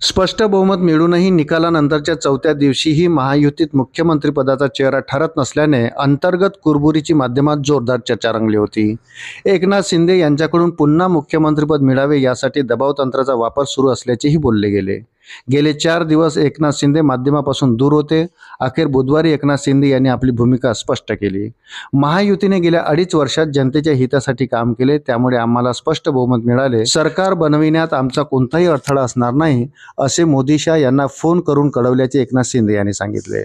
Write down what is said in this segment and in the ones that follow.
स्पष्ट बहुमत मिळूनही निकालानंतरच्या चौथ्या दिवशीही महायुतीत मुख्यमंत्रीपदाचा चेहरा ठरत नसल्याने अंतर्गत कुरबुरीची माध्यमात जोरदार चर्चा रंगली होती. एकनाथ शिंदे यांच्याकडून पुन्हा मुख्यमंत्रीपद मिळावे यासाठी दबावतंत्राचा वापर सुरू असल्याचेही बोलले गेले. गेले 4 दिवस एकनाथ शिंदे माध्यमापासून दूर होते. अखेर बुधवारी एकनाथ शिंदे यांनी आपली भूमिका स्पष्ट केली. महायुतीने गेल्या 2.5 वर्षात जनतेच्या हितासाठी काम केले, त्यामुळे आम्हाला स्पष्ट बहुमत मिळाले. सरकार बनविण्यात आमचा कोणताही अडथळा असणार नाही, असे मोदी शहा यांना फोन करून कळवल्याचे एकनाथ शिंदे यांनी सांगितले.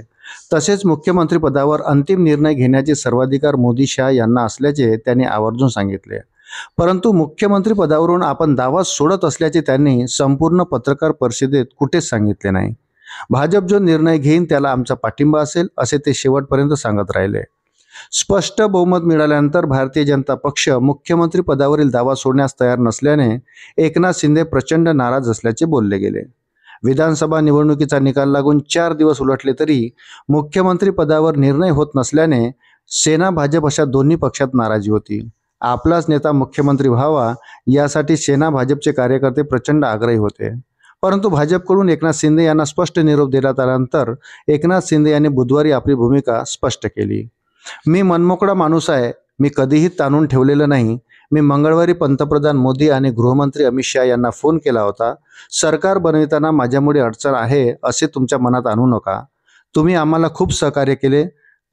तसेच मुख्यमंत्रीपदावर अंतिम निर्णय घेण्याचे सर्वाधिकार मोदी शहा यांना असल्याचे त्यांनी आवर्जून सांगितले. परंतु मुख्यमंत्री पदावरून आपण दावा सोडत असल्याचे त्यांनी संपूर्ण पत्रकार परिषदेत कुठेच सांगितले नाही. भाजप जो निर्णय घेईन त्याला आमचा पाठिंबा असेल, असे ते शेवटपर्यंत सांगत राहिले. स्पष्ट बहुमत मिळाल्यानंतर भारतीय जनता पक्ष मुख्यमंत्री पदावरील दावा सोडण्यास तयार नसल्याने एकनाथ शिंदे प्रचंड नाराज असल्याचे बोलले गेले. विधानसभा निवडणुकीचा निकाल लागून 4 दिवस उलटले तरी मुख्यमंत्री पदावर निर्णय होत नसल्याने सेना भाजप अशा दोन्ही पक्षात नाराजी होती. आपलाच नेता मुख्यमंत्री व्हावा यासाठी सेना भाजपचे कार्यकर्ते प्रचंड आग्रही होते. परंतु भाजपकडून एकनाथ शिंदे यांना स्पष्ट निरोप देण्यात आल्यानंतर एकनाथ शिंदे यांनी बुधवारी आपली भूमिका स्पष्ट केली. मी मनमोकळा माणूस आहे. मी कधीही ताणून ठेवलेलं नाही. मी मंगळवारी पंतप्रधान मोदी आणि गृहमंत्री अमित शहा यांना फोन केला होता. सरकार बनविताना माझ्यामुळे अडचण आहे असे तुमच्या मनात आणू नका. तुम्ही आम्हाला खूप सहकार्य केले,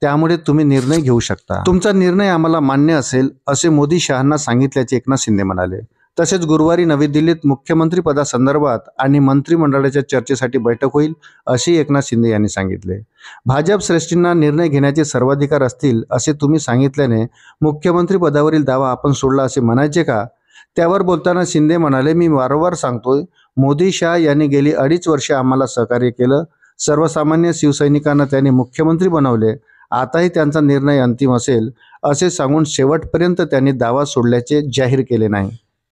त्यामुळे तुम्ही निर्णय घेऊ शकता. तुमचा निर्णय आम्हाला मान्य असेल, असे मोदी शहांना सांगितल्याचे एकनाथ शिंदे म्हणाले. तसेच गुरुवारी नवी दिल्लीत मुख्यमंत्री पदासंदर्भात आणि मंत्रिमंडळाच्या चर्चेसाठी बैठक होईल, असे एकनाथ शिंदे यांनी सांगितले. भाजप श्रेष्ठींना निर्णय घेण्याचे सर्वाधिकार असतील असे तुम्ही सांगितल्याने मुख्यमंत्री पदावरील दावा आपण सोडला असे म्हणायचे का? त्यावर बोलताना शिंदे म्हणाले, मी वारंवार सांगतोय, मोदी शहा यांनी गेली 2.5 वर्षे आम्हाला सहकार्य केलं. सर्वसामान्य शिवसैनिकांना त्यांनी मुख्यमंत्री बनवले. आताही त्यांचा निर्णय अंतिम असेल, असे सांगून शेवटपर्यंत त्यांनी दावा सोडल्याचे जाहीर केले नाही.